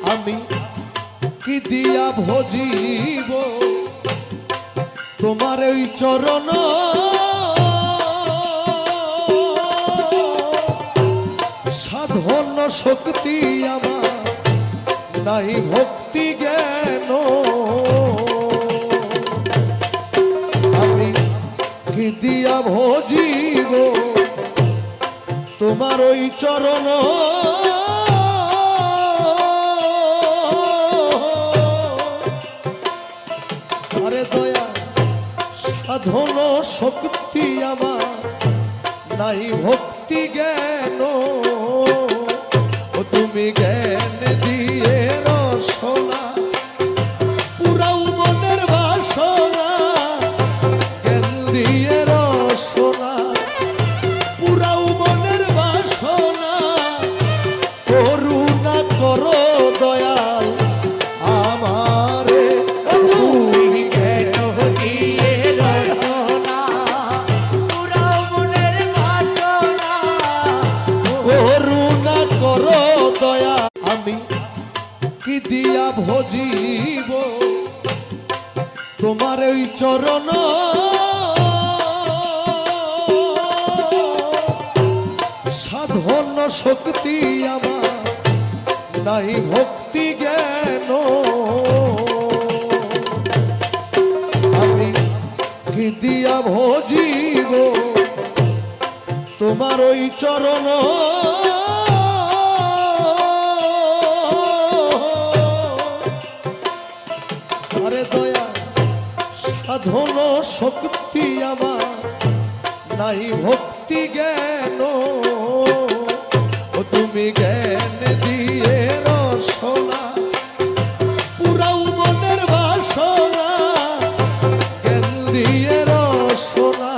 আমি কি দিয়া ভজিব তোমার ওই চরণ সাধন শক্তি আমার নাই ভক্তি জ্ঞান আমি কি দিয়া ভজিব তোমার ওই চরণ আরে দয়া সাধন শক্তি আমার নাই ভক্তি জ্ঞান ও তুমি জ্ঞান দিয়ে রসনা পুরাও মনের বাসনা জ্ঞান দিয়ে রসনা পুরাও মনের বাসনা করুণা করো দয়াল আমারে তুমি জ্ঞান দিয়ে রসনা পুরাও মনের বাসনা করুণা করো দয়া আমি কি দিয়া ভজিব তোমার ওই চরণ সাধন শক্তি আমার নাই ভক্তি জ্ঞান আমি কি দিয়া ভজিব তোমার ওই চরণ আরে দয়া সাধন শক্তি আমার নাই ভক্তি জ্ঞান ও তুমি জ্ঞান দিয়ে রসনা পুরাও মনের বাসনা জ্ঞান দিয়ে রসনা